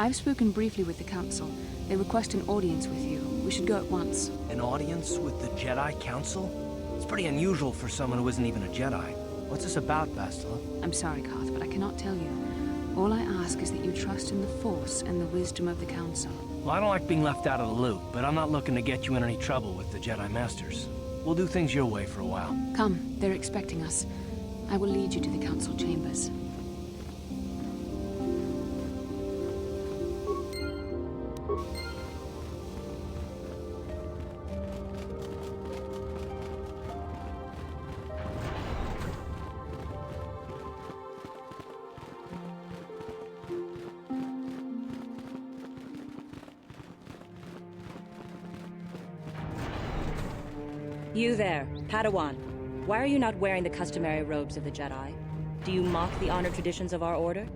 I've spoken briefly with the Council. They request an audience with you. We should go at once. An audience with the Jedi Council? It's pretty unusual for someone who isn't even a Jedi. What's this about, Bastila? I'm sorry, Carth, but I cannot tell you. All I ask is that you trust in the Force and the wisdom of the Council. Well, I don't like being left out of the loop, but I'm not looking to get you in any trouble with the Jedi Masters. We'll do things your way for a while. Come, they're expecting us. I will lead you to the Council chambers. You there, Padawan. Why are you not wearing the customary robes of the Jedi? Do you mock the honored traditions of our order?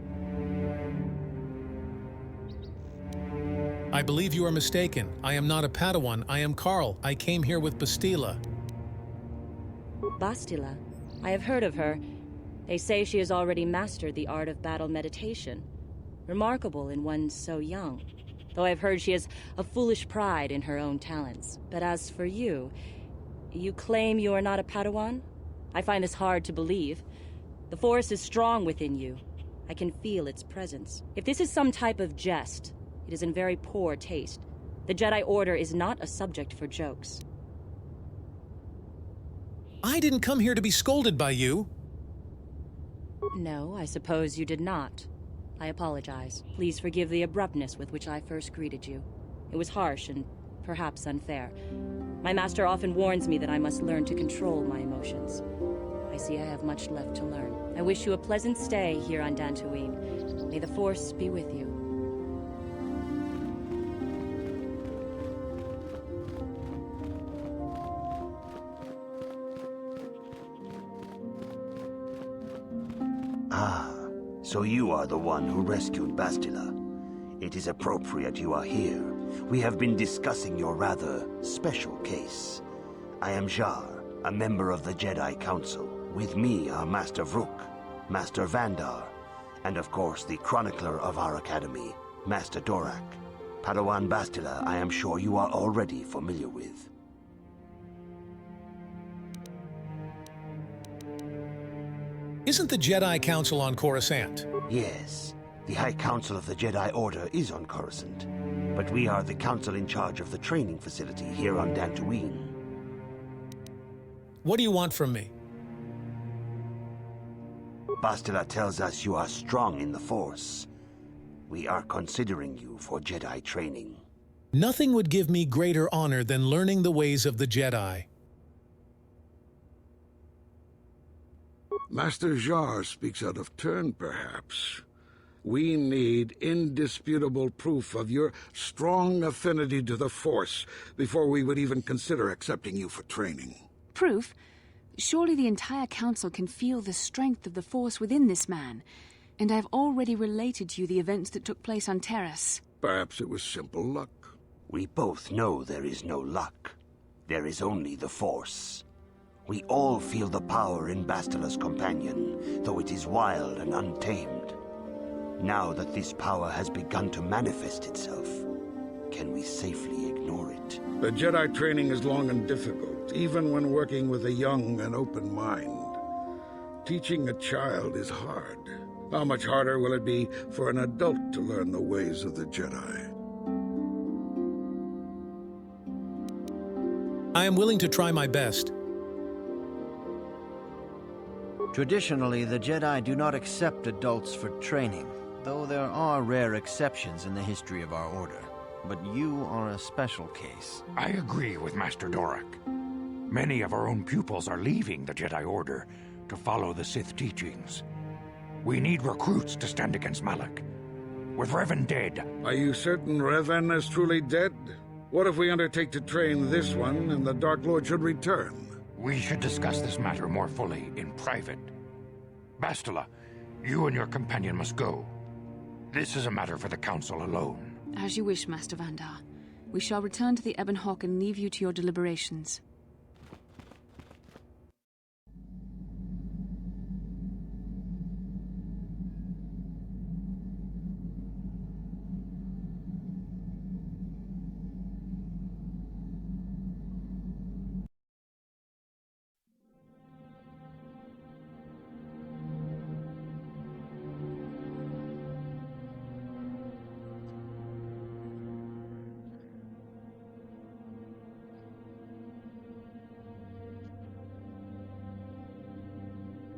I believe you are mistaken. I am not a Padawan. I am Carl. I came here with Bastila. Bastila? I have heard of her. They say she has already mastered the art of battle meditation. Remarkable in one so young. Though I've heard she has a foolish pride in her own talents. But as for you, you claim you are not a Padawan? I find this hard to believe. The Force is strong within you. I can feel its presence. If this is some type of jest, it is in very poor taste. The Jedi Order is not a subject for jokes. I didn't come here to be scolded by you. No, I suppose you did not. I apologize. Please forgive the abruptness with which I first greeted you. It was harsh and perhaps unfair. My master often warns me that I must learn to control my emotions. I see I have much left to learn. I wish you a pleasant stay here on Dantooine. May the Force be with you. Ah, so you are the one who rescued Bastila. It is appropriate you are here. We have been discussing your rather special case. I am Jar, a member of the Jedi Council. With me are Master Vrook, Master Vandar, and of course the chronicler of our academy, Master Dorak. Padawan Bastila, I am sure you are already familiar with. Isn't the Jedi Council on Coruscant? Yes, the High Council of the Jedi Order is on Coruscant, but we are the council in charge of the training facility here on Dantooine. What do you want from me? Bastila tells us you are strong in the Force. We are considering you for Jedi training. Nothing would give me greater honor than learning the ways of the Jedi. Master Jar speaks out of turn, perhaps. We need indisputable proof of your strong affinity to the Force before we would even consider accepting you for training. Proof? Surely the entire Council can feel the strength of the Force within this man. And I've already related to you the events that took place on Terrace. Perhaps it was simple luck. We both know there is no luck. There is only the Force. We all feel the power in Bastila's companion, though it is wild and untamed. Now that this power has begun to manifest itself, can we safely ignore it? The Jedi training is long and difficult, even when working with a young and open mind. Teaching a child is hard. How much harder will it be for an adult to learn the ways of the Jedi? I am willing to try my best. Traditionally, the Jedi do not accept adults for training, though there are rare exceptions in the history of our order. But you are a special case. I agree with Master Dorak. Many of our own pupils are leaving the Jedi Order to follow the Sith teachings. We need recruits to stand against Malak. With Revan dead... Are you certain Revan is truly dead? What if we undertake to train this one and the Dark Lord should return? We should discuss this matter more fully in private. Bastila, you and your companion must go. This is a matter for the Council alone. As you wish, Master Vandar. We shall return to the Ebon Hawk and leave you to your deliberations.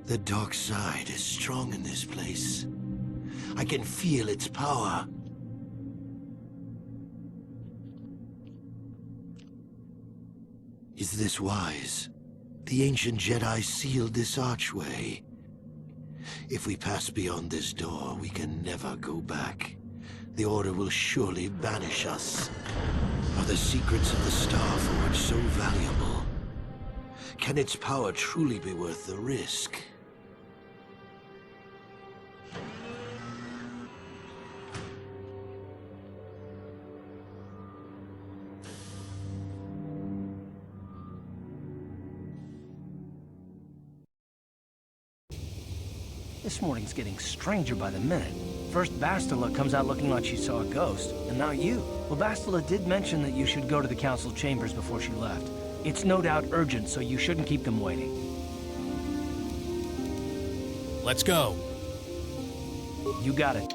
The dark side is strong in this place. I can feel its power. Is this wise? The ancient Jedi sealed this archway. If we pass beyond this door, we can never go back. The Order will surely banish us. Are the secrets of the Star Forge so valuable? Can its power truly be worth the risk? This morning's getting stranger by the minute. First Bastila comes out looking like she saw a ghost, and now you. Well, Bastila did mention that you should go to the council chambers before she left. It's no doubt urgent, so you shouldn't keep them waiting. Let's go. You got it.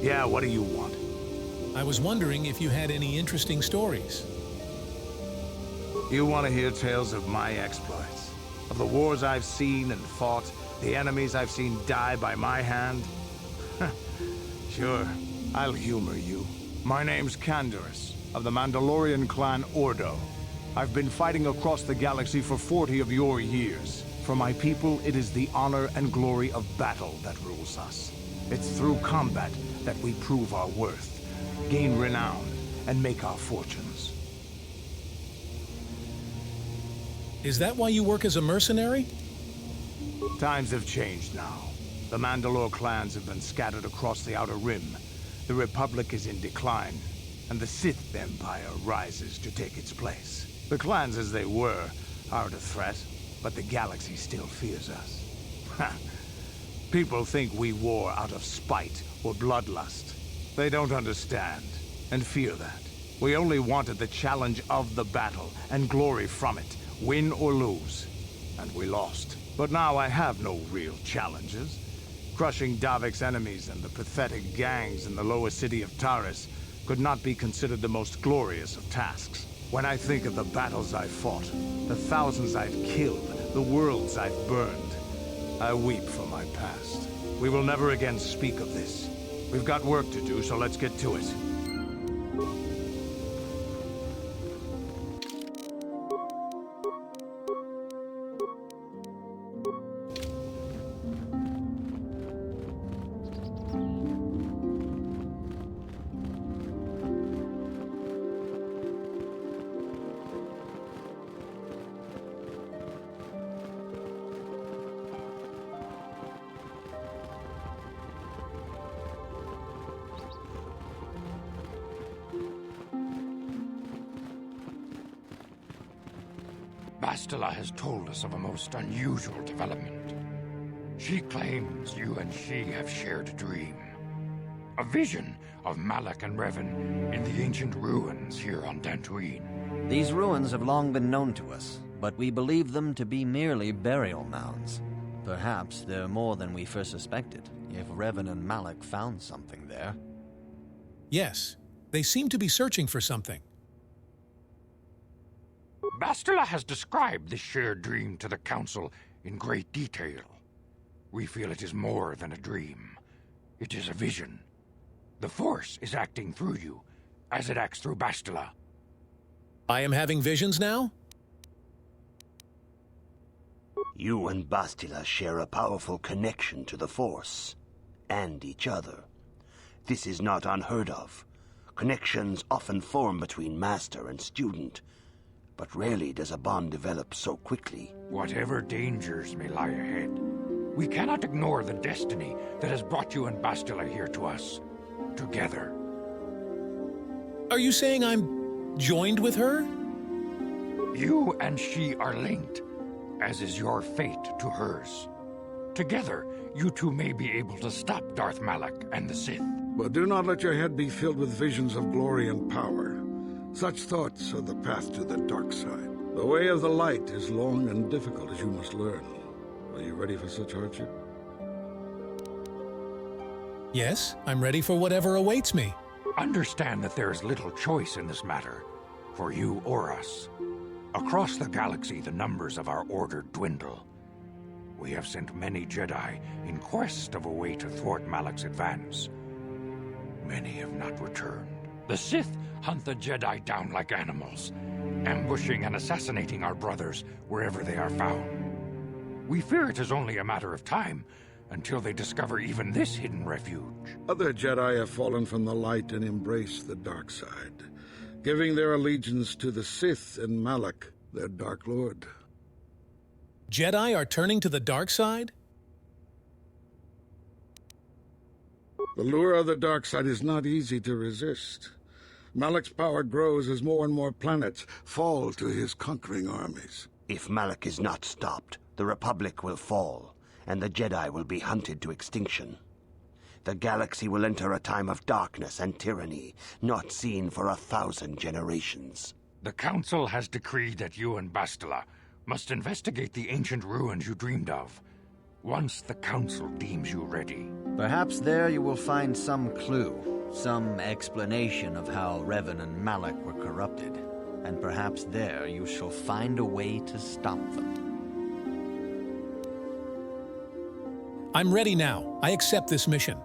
Yeah, what do you want? I was wondering if you had any interesting stories. You want to hear tales of my exploits? Of the wars I've seen and fought, the enemies I've seen die by my hand? Sure, I'll humor you. My name's Canderous, of the Mandalorian clan Ordo. I've been fighting across the galaxy for 40 of your years. For my people, it is the honor and glory of battle that rules us. It's through combat that we prove our worth, gain renown, and make our fortunes. Is that why you work as a mercenary? Times have changed now. The Mandalore clans have been scattered across the Outer Rim. The Republic is in decline, and the Sith Empire rises to take its place. The clans as they were aren't a threat, but the galaxy still fears us. People think we war out of spite or bloodlust. They don't understand, and fear that. We only wanted the challenge of the battle, and glory from it, win or lose. And we lost. But now I have no real challenges. Crushing Davik's enemies and the pathetic gangs in the lower city of Taris could not be considered the most glorious of tasks. When I think of the battles I've fought, the thousands I've killed, the worlds I've burned, I weep for my past. We will never again speak of this. We've got work to do, so let's get to it. Bastila has told us of a most unusual development. She claims you and she have shared a dream. A vision of Malak and Revan in the ancient ruins here on Dantooine. These ruins have long been known to us, but we believe them to be merely burial mounds. Perhaps they're more than we first suspected, if Revan and Malak found something there. Yes, they seem to be searching for something. Bastila has described this shared dream to the Council in great detail. We feel it is more than a dream. It is a vision. The Force is acting through you, as it acts through Bastila. I am having visions now? You and Bastila share a powerful connection to the Force, and each other. This is not unheard of. Connections often form between master and student, but rarely does a bond develop so quickly. Whatever dangers may lie ahead, we cannot ignore the destiny that has brought you and Bastila here to us, together. Are you saying I'm joined with her? You and she are linked, as is your fate to hers. Together, you two may be able to stop Darth Malak and the Sith. But do not let your head be filled with visions of glory and power. Such thoughts are the path to the dark side. The way of the light is long and difficult, as you must learn. Are you ready for such hardship? Yes, I'm ready for whatever awaits me. Understand that there is little choice in this matter, for you or us. Across the galaxy, the numbers of our order dwindle. We have sent many Jedi in quest of a way to thwart Malak's advance. Many have not returned. The Sith hunt the Jedi down like animals, ambushing and assassinating our brothers wherever they are found. We fear it is only a matter of time until they discover even this hidden refuge. Other Jedi have fallen from the light and embraced the dark side, giving their allegiance to the Sith and Malak, their Dark Lord. Jedi are turning to the dark side? The lure of the dark side is not easy to resist. Malak's power grows as more and more planets fall to his conquering armies. If Malak is not stopped, the Republic will fall, and the Jedi will be hunted to extinction. The galaxy will enter a time of darkness and tyranny, not seen for 1,000 generations. The Council has decreed that you and Bastila must investigate the ancient ruins you dreamed of, once the Council deems you ready. Perhaps there you will find some clue, some explanation of how Revan and Malak were corrupted. And perhaps there you shall find a way to stop them. I'm ready now. I accept this mission.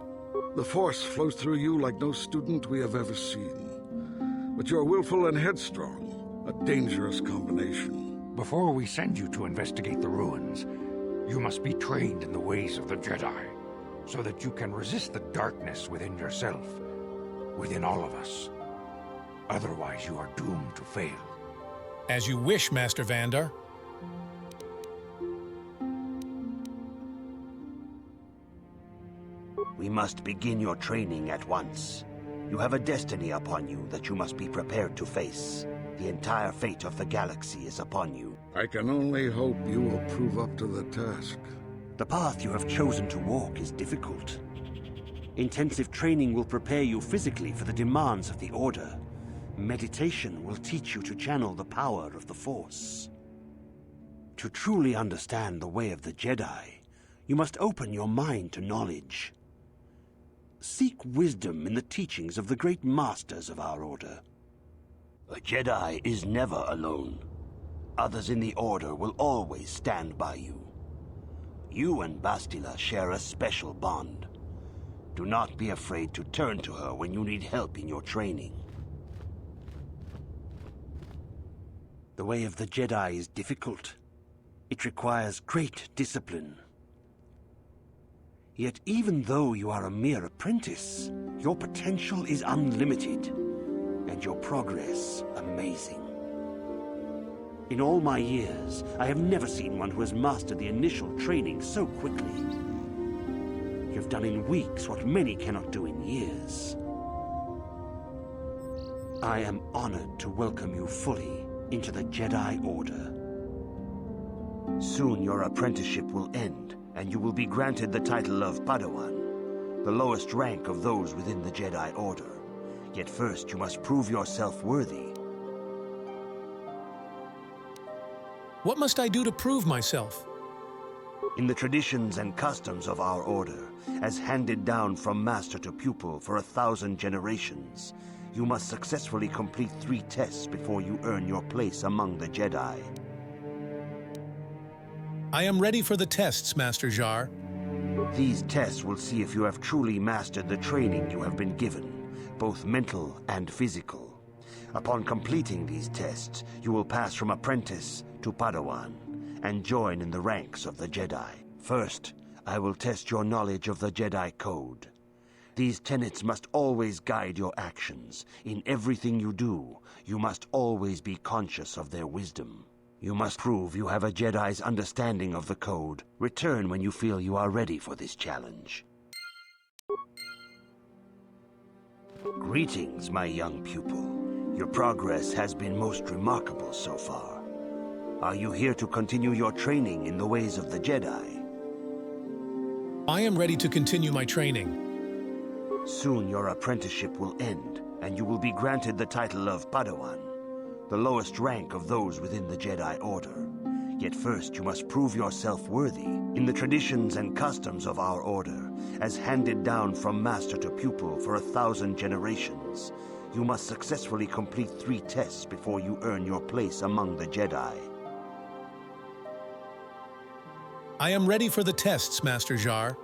The Force flows through you like no student we have ever seen. But you're willful and headstrong, a dangerous combination. Before we send you to investigate the ruins, you must be trained in the ways of the Jedi, so that you can resist the darkness within yourself, within all of us. Otherwise, you are doomed to fail. As you wish, Master Vandar. We must begin your training at once. You have a destiny upon you that you must be prepared to face. The entire fate of the galaxy is upon you. I can only hope you will prove up to the task. The path you have chosen to walk is difficult. Intensive training will prepare you physically for the demands of the Order. Meditation will teach you to channel the power of the Force. To truly understand the way of the Jedi, you must open your mind to knowledge. Seek wisdom in the teachings of the great masters of our Order. A Jedi is never alone. Others in the Order will always stand by you. You and Bastila share a special bond. Do not be afraid to turn to her when you need help in your training. The way of the Jedi is difficult. It requires great discipline. Yet even though you are a mere apprentice, your potential is unlimited, and your progress amazing. In all my years, I have never seen one who has mastered the initial training so quickly. You've done in weeks what many cannot do in years. I am honored to welcome you fully into the Jedi Order. Soon your apprenticeship will end, and you will be granted the title of Padawan, the lowest rank of those within the Jedi Order. Yet first you must prove yourself worthy. What must I do to prove myself? In the traditions and customs of our Order, as handed down from master to pupil for 1,000 generations, you must successfully complete 3 tests before you earn your place among the Jedi. I am ready for the tests, Master Jar. These tests will see if you have truly mastered the training you have been given, both mental and physical. Upon completing these tests, you will pass from apprentice to Padawan and join in the ranks of the Jedi. First, I will test your knowledge of the Jedi Code. These tenets must always guide your actions. In everything you do, you must always be conscious of their wisdom. You must prove you have a Jedi's understanding of the Code. Return when you feel you are ready for this challenge. Greetings, my young pupil. Your progress has been most remarkable so far. Are you here to continue your training in the ways of the Jedi? I am ready to continue my training. Soon your apprenticeship will end, and you will be granted the title of Padawan, the lowest rank of those within the Jedi Order. Yet first you must prove yourself worthy in the traditions and customs of our order, as handed down from master to pupil for 1,000 generations. You must successfully complete 3 tests before you earn your place among the Jedi. I am ready for the tests, Master Jar.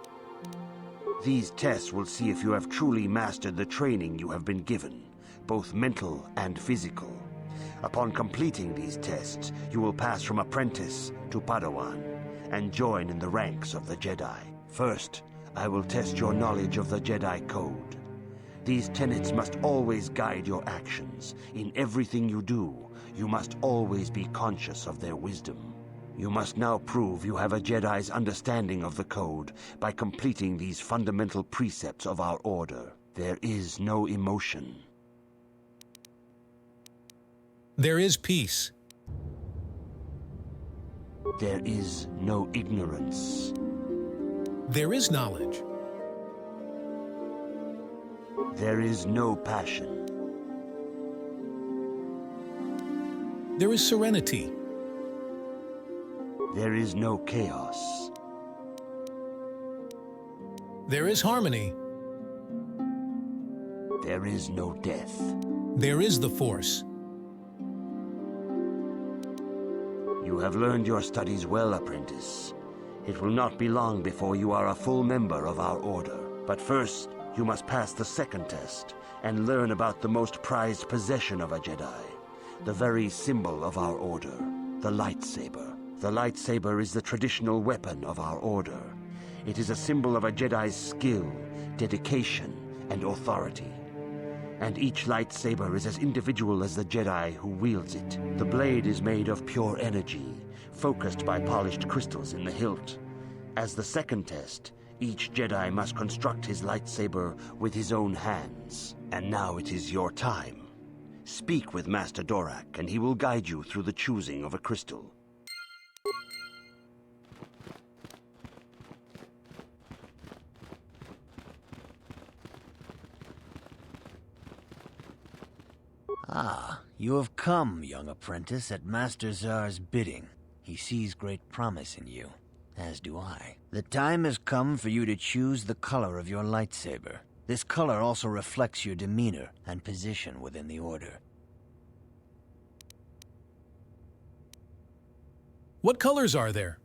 These tests will see if you have truly mastered the training you have been given, both mental and physical. Upon completing these tests, you will pass from apprentice to Padawan and join in the ranks of the Jedi. First, I will test your knowledge of the Jedi Code. These tenets must always guide your actions. In everything you do, you must always be conscious of their wisdom. You must now prove you have a Jedi's understanding of the Code by completing these fundamental precepts of our order. There is no emotion. There is peace. There is no ignorance. There is knowledge. There is no passion. There is serenity. There is no chaos. There is harmony. There is no death. There is the Force. You have learned your studies well, apprentice. It will not be long before you are a full member of our order. But first, you must pass the second test and learn about the most prized possession of a Jedi, the very symbol of our order, the lightsaber. The lightsaber is the traditional weapon of our order. It is a symbol of a Jedi's skill, dedication, and authority. And each lightsaber is as individual as the Jedi who wields it. The blade is made of pure energy, focused by polished crystals in the hilt. As the second test, each Jedi must construct his lightsaber with his own hands. And now it is your time. Speak with Master Dorak, and he will guide you through the choosing of a crystal. Ah, you have come, young apprentice, at Master Zar's bidding. He sees great promise in you, as do I. The time has come for you to choose the color of your lightsaber. This color also reflects your demeanor and position within the Order. What colors are there?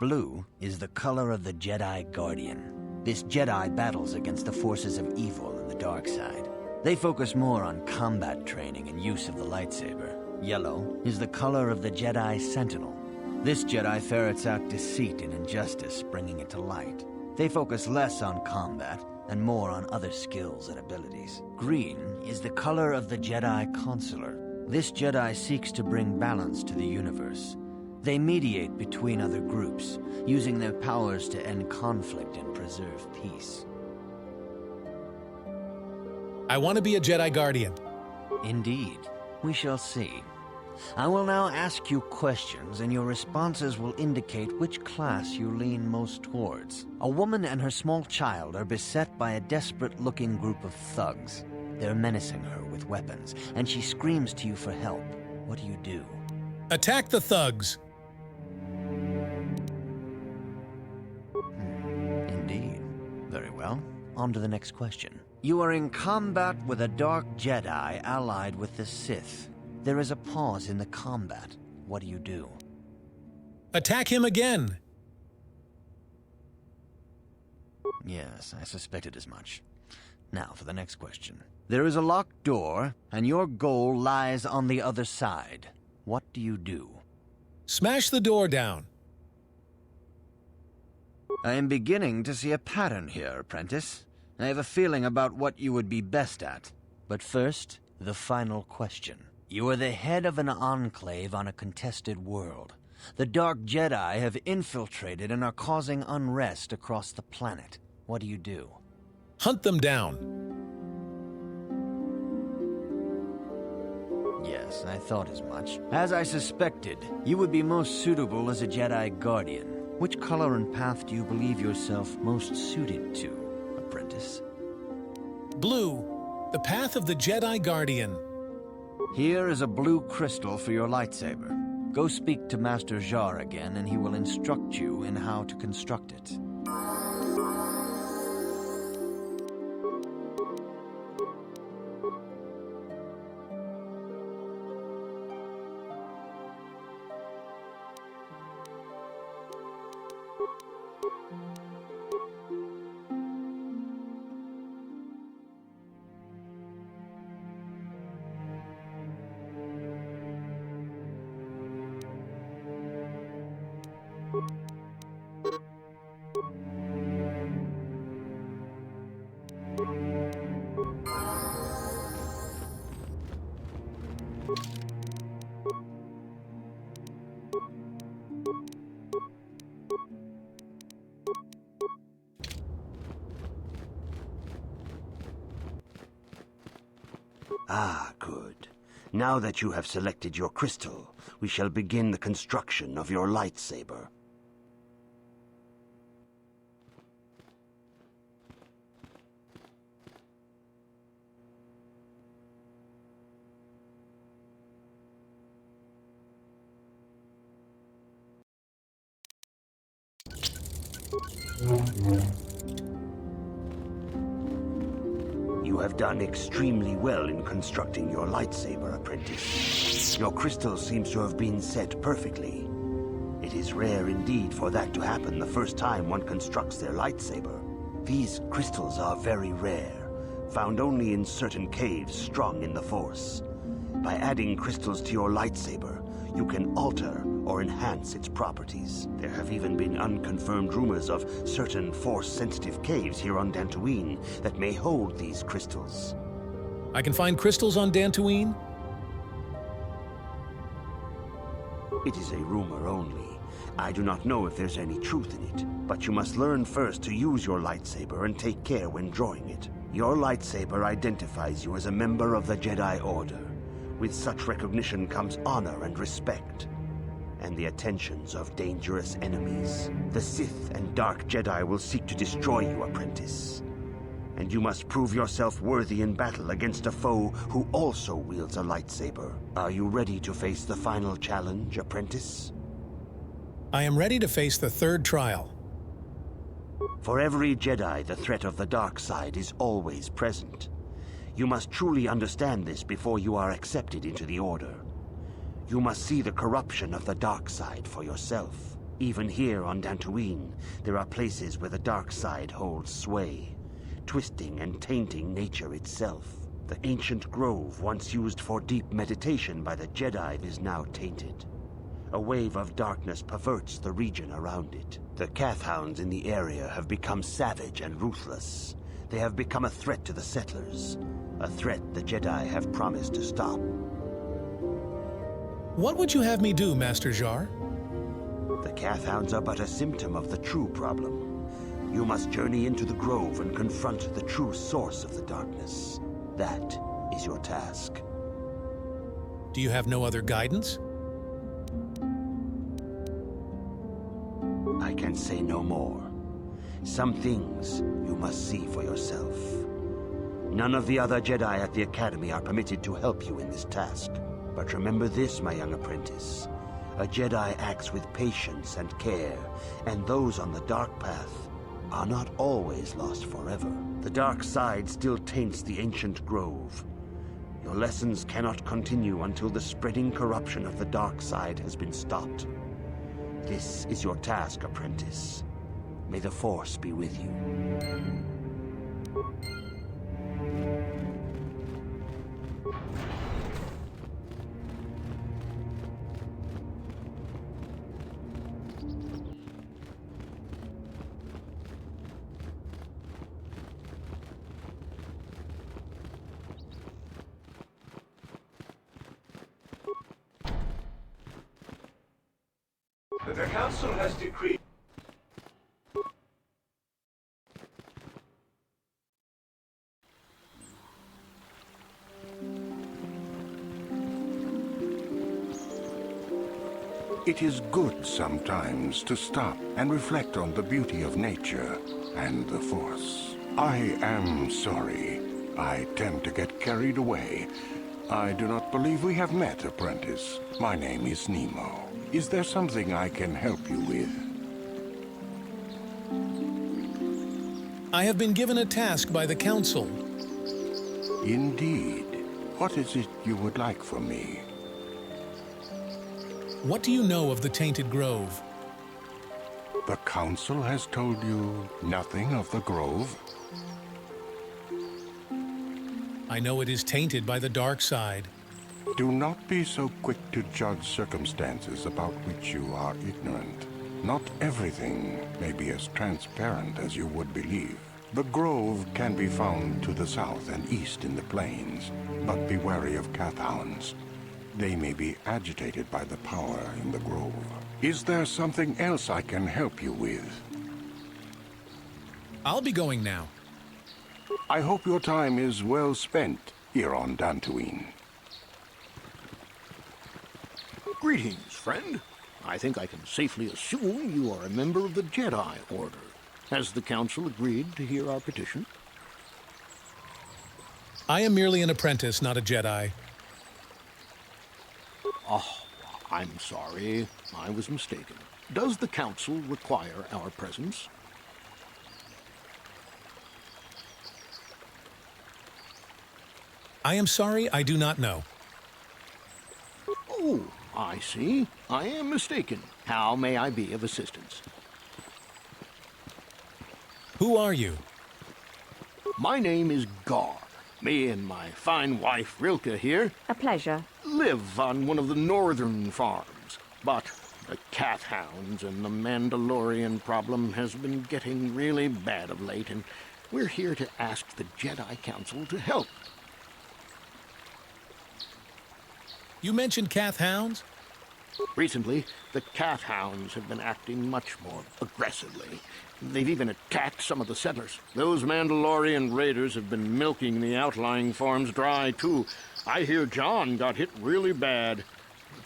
Blue is the color of the Jedi Guardian. This Jedi battles against the forces of evil and the dark side. They focus more on combat training and use of the lightsaber. Yellow is the color of the Jedi Sentinel. This Jedi ferrets out deceit and injustice, bringing it to light. They focus less on combat and more on other skills and abilities. Green is the color of the Jedi Consular. This Jedi seeks to bring balance to the universe. They mediate between other groups, using their powers to end conflict and preserve peace. I want to be a Jedi Guardian. Indeed. We shall see. I will now ask you questions, and your responses will indicate which class you lean most towards. A woman and her small child are beset by a desperate-looking group of thugs. They're menacing her with weapons, and she screams to you for help. What do? Attack the thugs. Indeed. Very well. On to the next question. You are in combat with a dark Jedi allied with the Sith. There is a pause in the combat. What do? Attack him again. Yes, I suspected as much. Now for the next question. There is a locked door, and your goal lies on the other side. What do? Smash the door down. I am beginning to see a pattern here, apprentice. I have a feeling about what you would be best at. But first, the final question. You are the head of an enclave on a contested world. The Dark Jedi have infiltrated and are causing unrest across the planet. What do? Hunt them down. Yes, I thought as much. As I suspected, you would be most suitable as a Jedi Guardian. Which color and path do you believe yourself most suited to, apprentice? Blue, the path of the Jedi Guardian. Here is a blue crystal for your lightsaber. Go speak to Master Jar again, and he will instruct you in how to construct it. Ah, good. Now that you have selected your crystal, we shall begin the construction of your lightsaber. You have done extremely well in constructing your lightsaber, apprentice. Your crystal seems to have been set perfectly. It is rare indeed for that to happen the first time one constructs their lightsaber. These crystals are very rare, found only in certain caves strong in the Force. By adding crystals to your lightsaber, you can alter or enhance its properties. There have even been unconfirmed rumors of certain Force-sensitive caves here on Dantooine that may hold these crystals. I can find crystals on Dantooine? It is a rumor only. I do not know if there's any truth in it, but you must learn first to use your lightsaber and take care when drawing it. Your lightsaber identifies you as a member of the Jedi Order. With such recognition comes honor and respect, and the attentions of dangerous enemies. The Sith and Dark Jedi will seek to destroy you, apprentice. And you must prove yourself worthy in battle against a foe who also wields a lightsaber. Are you ready to face the final challenge, apprentice? I am ready to face the third trial. For every Jedi, the threat of the dark side is always present. You must truly understand this before you are accepted into the Order. You must see the corruption of the dark side for yourself. Even here on Dantooine, there are places where the dark side holds sway, twisting and tainting nature itself. The ancient grove, once used for deep meditation by the Jedi, is now tainted. A wave of darkness perverts the region around it. The Kathhounds in the area have become savage and ruthless. They have become a threat to the settlers, a threat the Jedi have promised to stop. What would you have me do, Master Jar? The Kathhounds are but a symptom of the true problem. You must journey into the grove and confront the true source of the darkness. That is your task. Do you have no other guidance? I can say no more. Some things you must see for yourself. None of the other Jedi at the Academy are permitted to help you in this task. But remember this, my young apprentice. A Jedi acts with patience and care, and those on the dark path are not always lost forever. The dark side still taints the ancient grove. Your lessons cannot continue until the spreading corruption of the dark side has been stopped. This is your task, apprentice. May the Force be with you. The Council has decreed. It is good sometimes to stop and reflect on the beauty of nature and the Force. I am sorry. I tend to get carried away. I do not believe we have met, apprentice. My name is Nemo. Is there something I can help you with? I have been given a task by the Council. Indeed. What is it you would like from me? What do you know of the Tainted Grove? The Council has told you nothing of the Grove? I know it is tainted by the dark side. Do not be so quick to judge circumstances about which you are ignorant. Not everything may be as transparent as you would believe. The Grove can be found to the south and east in the plains, but be wary of Cathounds. They may be agitated by the power in the Grove. Is there something else I can help you with? I'll be going now. I hope your time is well spent here on Dantooine. Greetings, friend. I think I can safely assume you are a member of the Jedi Order. Has the Council agreed to hear our petition? I am merely an apprentice, not a Jedi. Oh, I'm sorry. I was mistaken. Does the Council require our presence? I am sorry, I do not know. Oh, I see. I am mistaken. How may I be of assistance? Who are you? My name is Gar. Me and my fine wife, Rilke, here, A pleasure. live on one of the northern farms. But the Cathounds and the Mandalorian problem has been getting really bad of late, and we're here to ask the Jedi Council to help. You mentioned Cathounds? Recently, the Cathounds have been acting much more aggressively. They've even attacked some of the settlers. Those Mandalorian raiders have been milking the outlying farms dry, too. I hear John got hit really bad.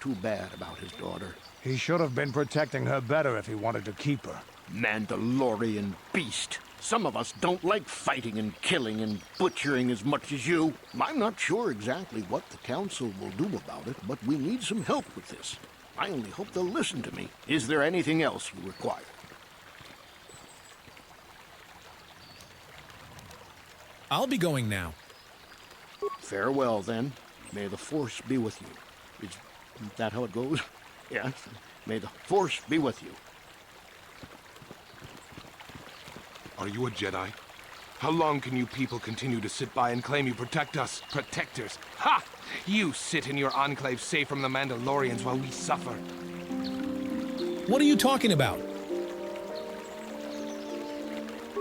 Too bad about his daughter. He should have been protecting her better if he wanted to keep her. Mandalorian beast. Some of us don't like fighting and killing and butchering as much as you. I'm not sure exactly what the Council will do about it, but we need some help with this. I only hope they'll listen to me. Is there anything else you require? I'll be going now. Farewell, then. May the Force be with you. Is that how it goes? Yes. May the Force be with you. Are you a Jedi? How long can you people continue to sit by and claim you protect us? Protectors? Ha! You sit in your enclave safe from the Mandalorians while we suffer. What are you talking about?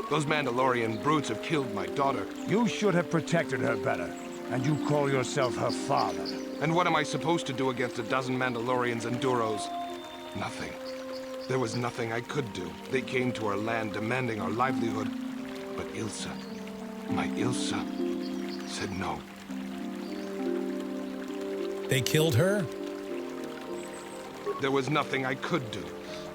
Those Mandalorian brutes have killed my daughter. You should have protected her better. And you call yourself her father. And what am I supposed to do against a dozen Mandalorians and Duros? Nothing. There was nothing I could do. They came to our land demanding our livelihood. But Ilsa, my Ilsa, said no. They killed her? There was nothing I could do.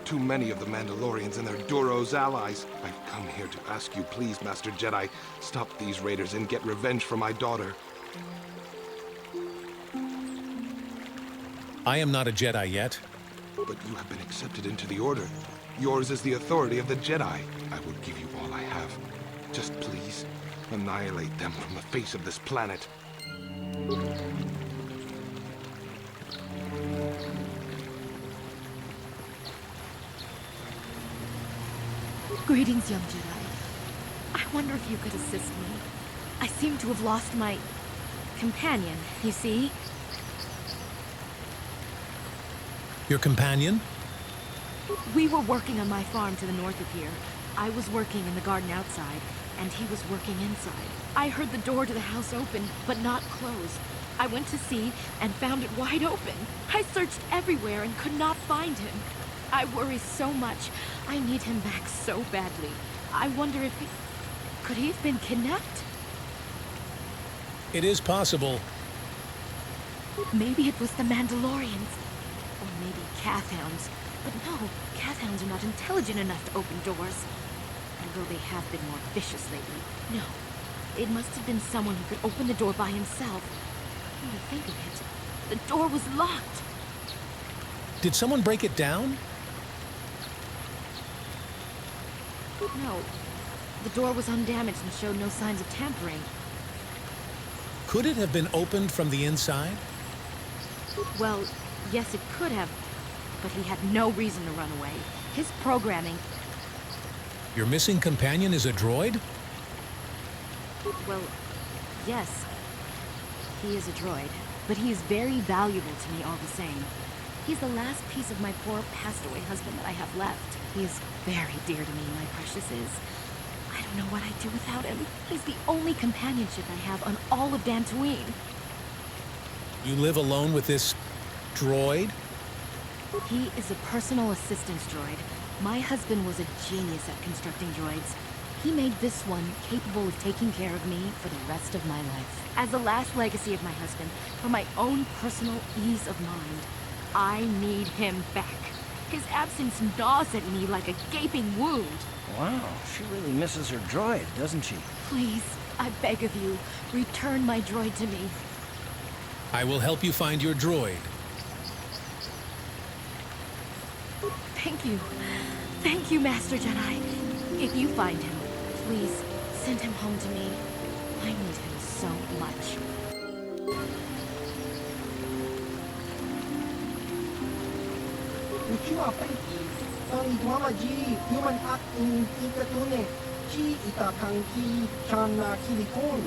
Too many of the Mandalorians and their Duros allies. I've come here to ask you, please, Master Jedi, stop these raiders and get revenge for my daughter. I am not a Jedi yet. But you have been accepted into the Order. Yours is the authority of the Jedi. I will give you all I have. Just please, annihilate them from the face of this planet. Greetings, young Jedi. I wonder if you could assist me. I seem to have lost my companion, you see? Your companion? We were working on my farm to the north of here. I was working in the garden outside, and he was working inside. I heard the door to the house open, but not closed. I went to see and found it wide open. I searched everywhere and could not find him. I worry so much. I need him back so badly. I wonder if he... Could he have been kidnapped? It is possible. Maybe it was the Mandalorians. Or maybe Cathounds. But no, Cathounds are not intelligent enough to open doors. Although they have been more vicious lately. No, it must have been someone who could open the door by himself. Come to think of it, the door was locked. Did someone break it down? No. The door was undamaged and showed no signs of tampering. Could it have been opened from the inside? Well, yes, it could have, but he had no reason to run away. His programming... Your missing companion is a droid? Well, yes. He is a droid, but he is very valuable to me all the same. He's the last piece of my poor passed-away husband that I have left. He is very dear to me, my precious is. I don't know what I'd do without him. He's the only companionship I have on all of Dantooine. You live alone with this droid? He is a personal assistance droid. My husband was a genius at constructing droids. He made this one capable of taking care of me for the rest of my life. As the last legacy of my husband, for my own personal ease of mind, I need him back. His absence gnaws at me like a gaping wound. Wow, she really misses her droid, doesn't she? Please, I beg of you, return my droid to me. I will help you find your droid. Thank you. Thank you, Master Jedi. If you find him, please send him home to me. I need him so much. Uchiwa Penki, Tani Dwamaji, Human Act in Ikatune, Chi Itakanki, Chana Kilikon,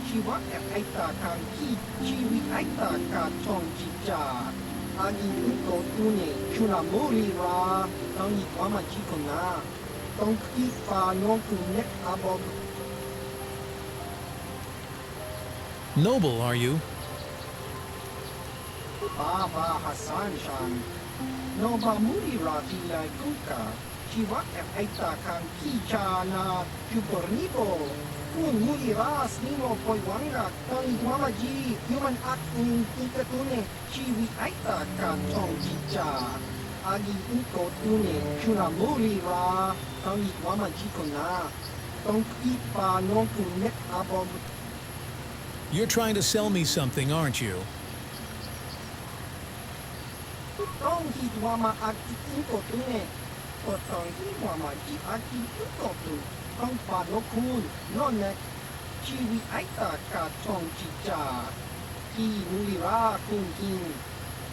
Chiwa Aita Kanki, Chiwi Aita Ka Chong Chicha, Agi Uko Tune, Chunamuri Ra, Tani Dwamaji Kona, Tonki Pa Nonku Nek Abog. Noble, are you? Baba Hassan Shan. No Bamuri Rati Lai Kuka, Chiwa Aita Kanki Chana, Chupornibo, Un Muri Ras Nimo Poiwanga, Tani Dwamaji, Human Act in Ikatune, Chiwi Aita Ka Chong Chicha, Agi Uko Tune, Chunamuri Ra, Tani Dwamaji Kona, Tonki Pa Nonku Nek Abog. You're trying to sell me something, aren't you? Tong Hidwama Aki Inko Tune, or Tong Hidwama Ji Aki Inko Tu, Tong Padokun, Nonek, Chiwi Aita Ka Chong Chicha, Ki Nulira Kun King,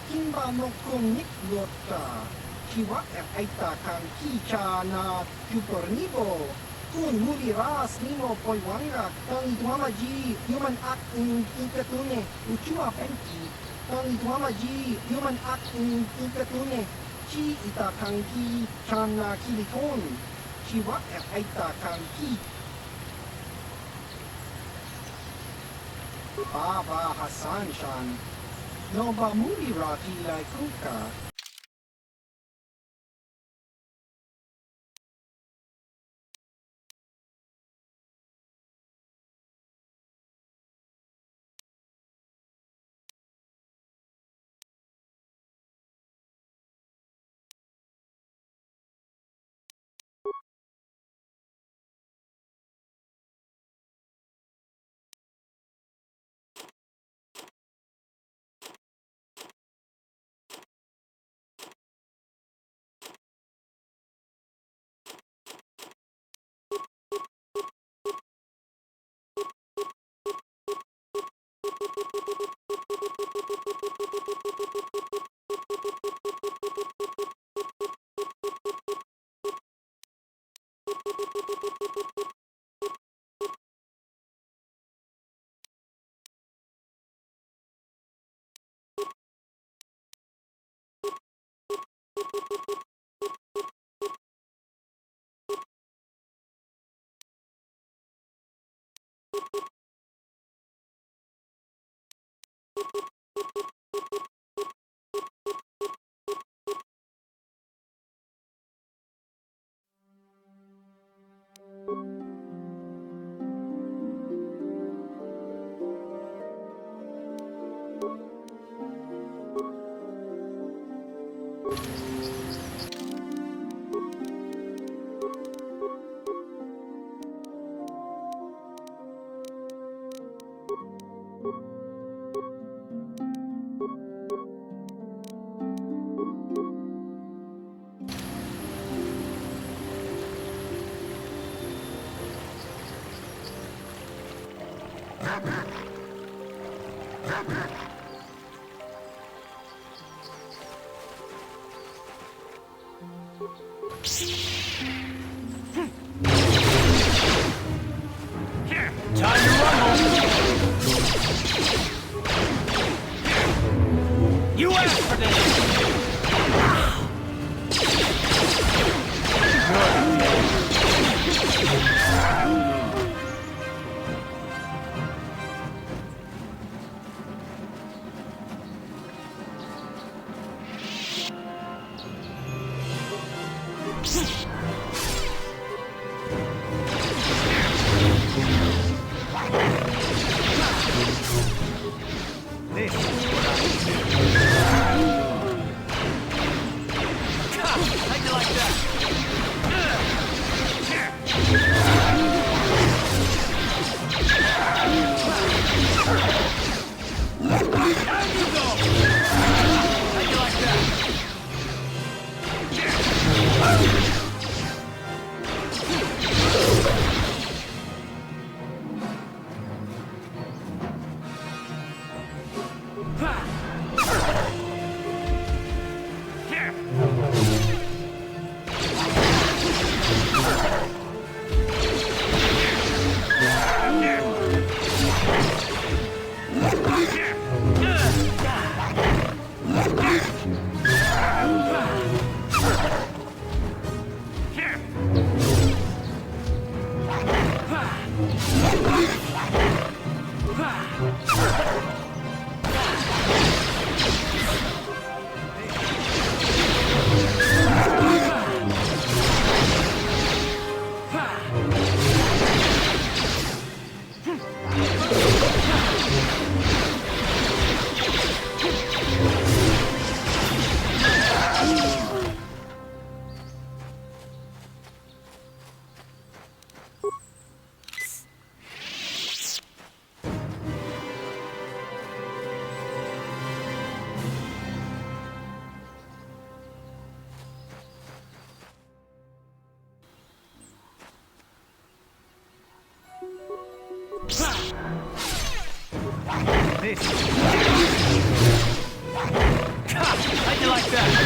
Kimba Nokun Nik Lota, Chiwa Aita Kan Ki Chana, Chupornibo, Kun Muliras Nimo Poiwanga, Tong Hidwama Human Act in Ikatune, Uchiwa Penki, Tani Dwamaji, Human Act in Ikatune, Chi Itakanki, Chana Kilikon, Chiwa Aita Kanki. Baba Hassan Shan, Noba Muri Rati Lai Kuka. Time to rumble! You asked for this! How'd you like that?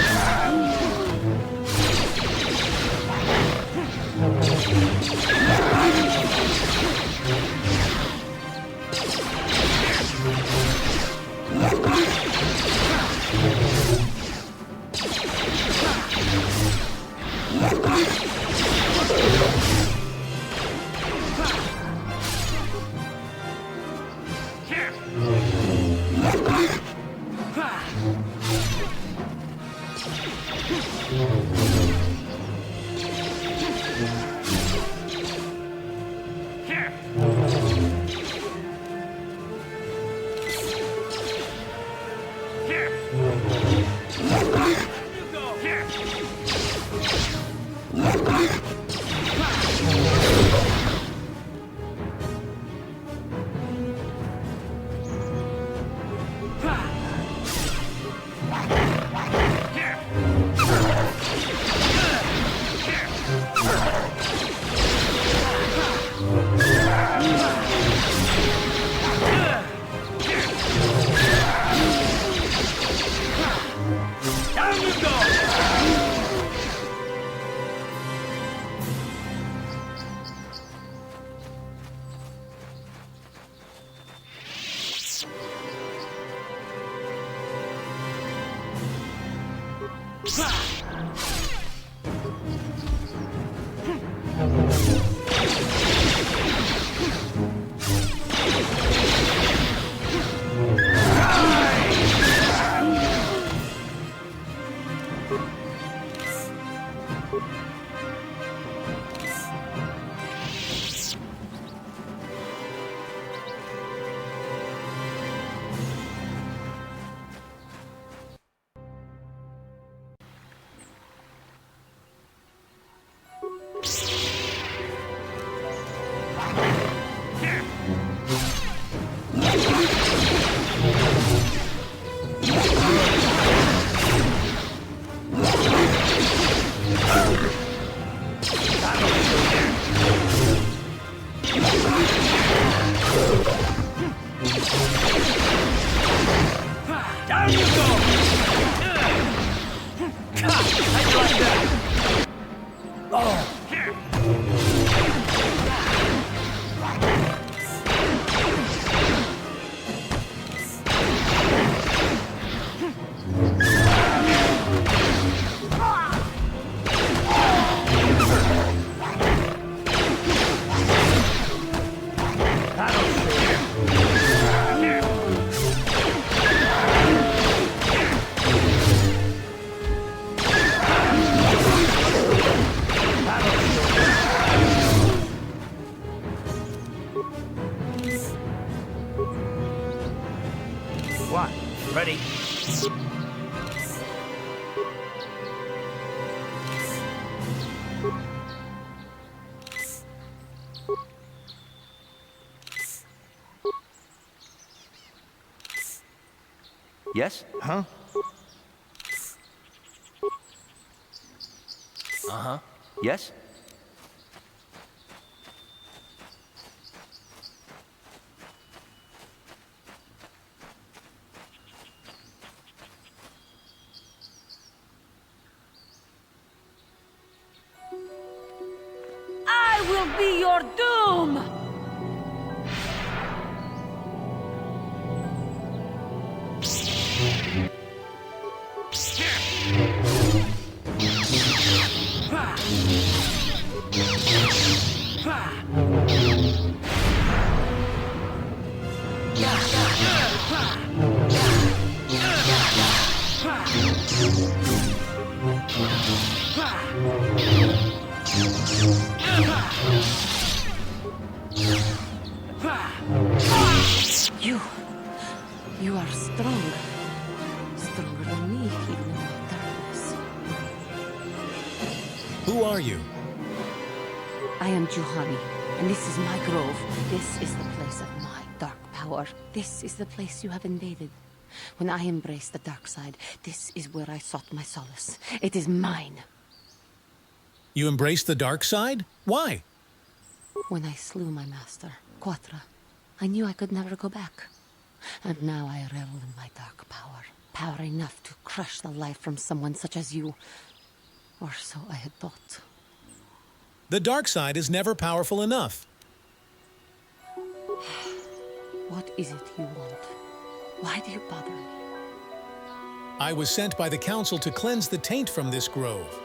What? Ready? Yes? Huh? Uh-huh. Yes? I will be your doom! You are strong. Stronger than me, even in my darkness. Who are you? I am Juhani, and this is my grove. This is the place of my dark power. This is the place you have invaded. When I embraced the dark side, this is where I sought my solace. It is mine. You embraced the dark side? Why? When I slew my master, Quatra, I knew I could never go back. And now I revel in my dark power. Power enough to crush the life from someone such as you. Or so I had thought. The dark side is never powerful enough. What is it you want? Why do you bother me? I was sent by the council to cleanse the taint from this grove.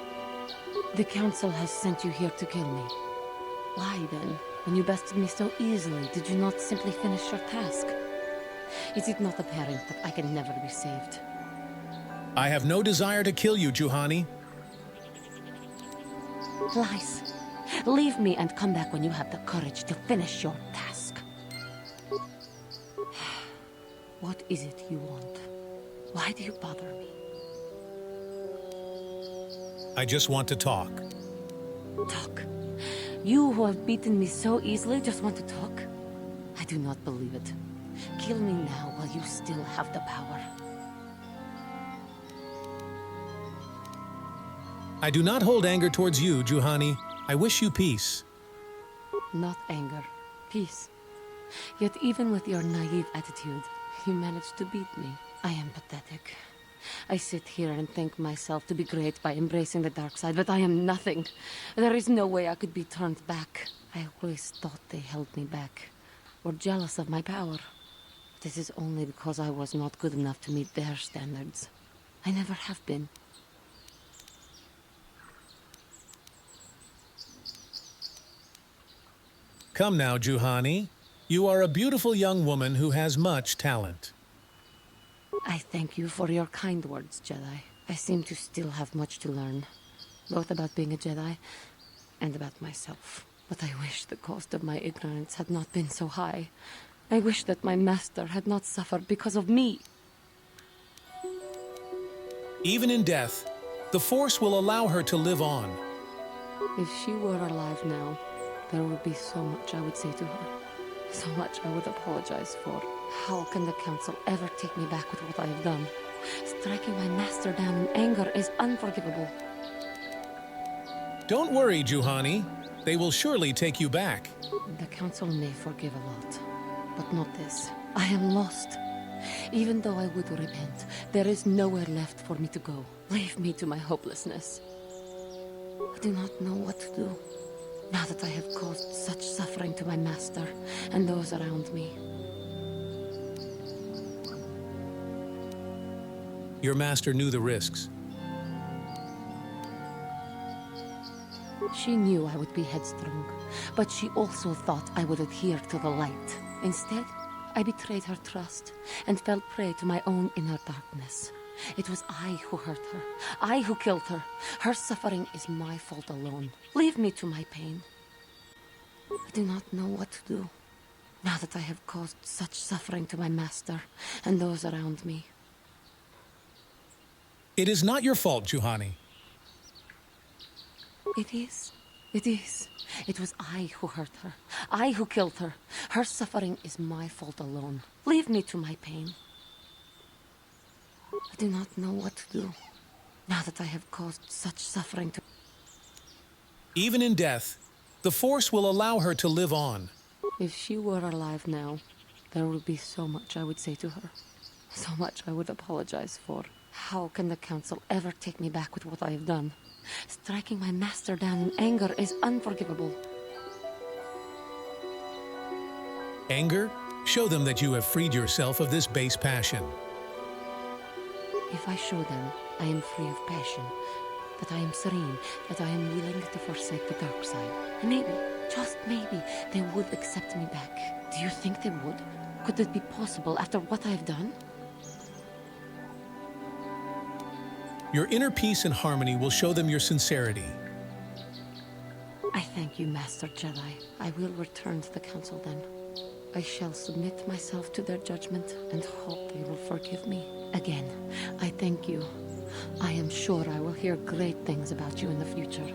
The council has sent you here to kill me. Why then, when you bested me so easily, did you not simply finish your task? Is it not apparent that I can never be saved? I have no desire to kill you, Juhani. Lies. Leave me and come back when you have the courage to finish your task. What is it you want? Why do you bother me? I just want to talk. Talk? You who have beaten me so easily just want to talk? I do not believe it. Kill me now while you still have the power. I do not hold anger towards you, Juhani. I wish you peace. Not anger. Peace. Yet even with your naive attitude, you managed to beat me. I am pathetic. I sit here and think myself to be great by embracing the dark side, but I am nothing. There is no way I could be turned back. I always thought they held me back, or jealous of my power. This is only because I was not good enough to meet their standards. I never have been. Come now, Juhani. You are a beautiful young woman who has much talent. I thank you for your kind words, Jedi. I seem to still have much to learn, both about being a Jedi and about myself. But I wish the cost of my ignorance had not been so high. I wish that my master had not suffered because of me. Even in death, the Force will allow her to live on. If she were alive now, there would be so much I would say to her. So much I would apologize for. How can the Council ever take me back with what I have done? Striking my master down in anger is unforgivable. Don't worry, Juhani. They will surely take you back. The Council may forgive a lot, but not this. I am lost. Even though I would repent, there is nowhere left for me to go. Leave me to my hopelessness. I do not know what to do, now that I have caused such suffering to my master and those around me. Your master knew the risks. She knew I would be headstrong, but she also thought I would adhere to the light. Instead, I betrayed her trust and fell prey to my own inner darkness. It was I who hurt her, I who killed her. Her suffering is my fault alone. Leave me to my pain. I do not know what to do, now that I have caused such suffering to my master and those around me. It is not your fault, Juhani. It is. It is. It was I who hurt her. I who killed her. Her suffering is my fault alone. Leave me to my pain. I do not know what to do, now that I have caused such suffering to... Even in death, the Force will allow her to live on. If she were alive now, there would be so much I would say to her. So much I would apologize for. How can the Council ever take me back with what I have done? Striking my master down in anger is unforgivable. Anger? Show them that you have freed yourself of this base passion. If I show them I am free of passion, that I am serene, that I am willing to forsake the dark side, maybe, just maybe, they would accept me back. Do you think they would? Could it be possible after what I have done? Your inner peace and harmony will show them your sincerity. I thank you, Master Jedi. I will return to the Council then. I shall submit myself to their judgment and hope they will forgive me. Again, I thank you. I am sure I will hear great things about you in the future.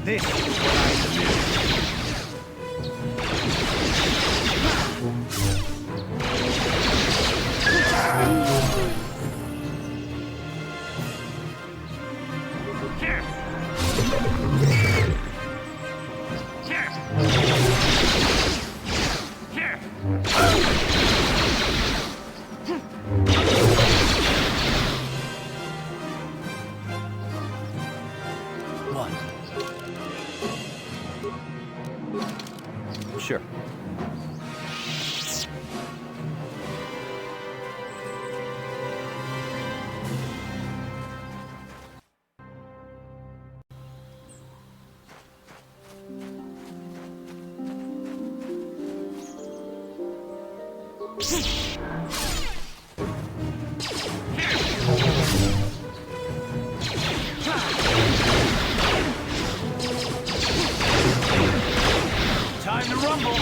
This is what I do. Sure. Time to rumble!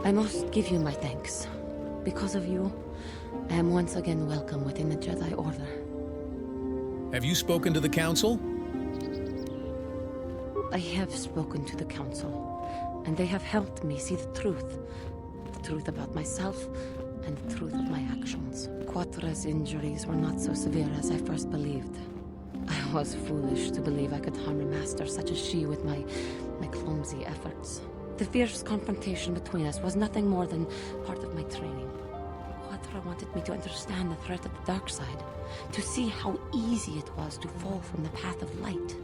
I must give you my thanks. Because of you, I am once again welcome within the Jedi Order. Have you spoken to the Council? I have spoken to the Council, and they have helped me see the truth. The truth about myself, and the truth of my actions. Quatra's injuries were not so severe as I first believed. I was foolish to believe I could harm a master such as she with my clumsy efforts. The fierce confrontation between us was nothing more than part of my training. Quatra wanted me to understand the threat of the dark side, to see how easy it was to fall from the path of light.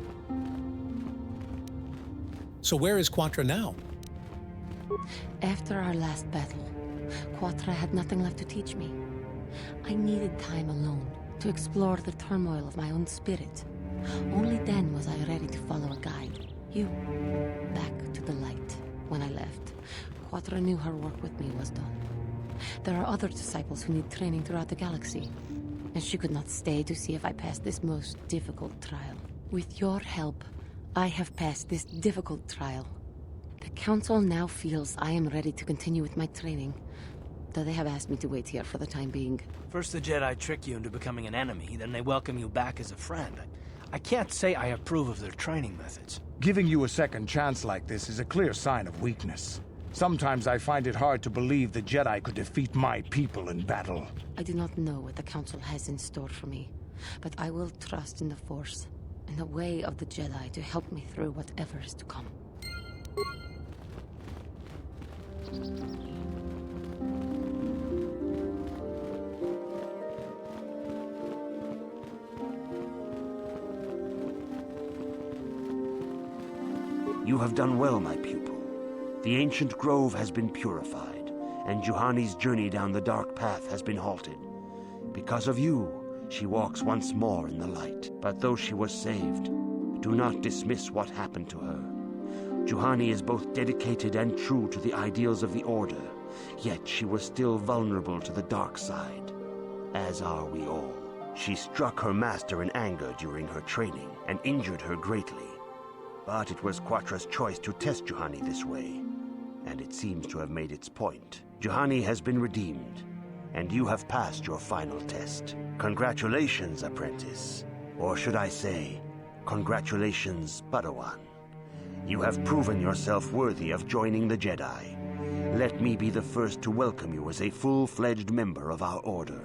So where is Quatra now? After our last battle, Quatra had nothing left to teach me. I needed time alone to explore the turmoil of my own spirit. Only then was I ready to follow a guide. You. Back to the light. When I left, Quatra knew her work with me was done. There are other disciples who need training throughout the galaxy, and she could not stay to see if I passed this most difficult trial. With your help, I have passed this difficult trial. The Council now feels I am ready to continue with my training, though they have asked me to wait here for the time being. First the Jedi trick you into becoming an enemy, then they welcome you back as a friend. I can't say I approve of their training methods. Giving you a second chance like this is a clear sign of weakness. Sometimes I find it hard to believe the Jedi could defeat my people in battle. I do not know what the Council has in store for me, but I will trust in the Force and the way of the Jedi to help me through whatever is to come. You have done well, my pupil. The ancient grove has been purified, and Juhani's journey down the dark path has been halted. Because of you, she walks once more in the light. But though she was saved, do not dismiss what happened to her. Juhani is both dedicated and true to the ideals of the Order, yet she was still vulnerable to the dark side, as are we all. She struck her master in anger during her training and injured her greatly. But it was Quatra's choice to test Juhani this way, and it seems to have made its point. Juhani has been redeemed, and you have passed your final test. Congratulations, apprentice. Or should I say, congratulations, Padawan. You have proven yourself worthy of joining the Jedi. Let me be the first to welcome you as a full-fledged member of our Order.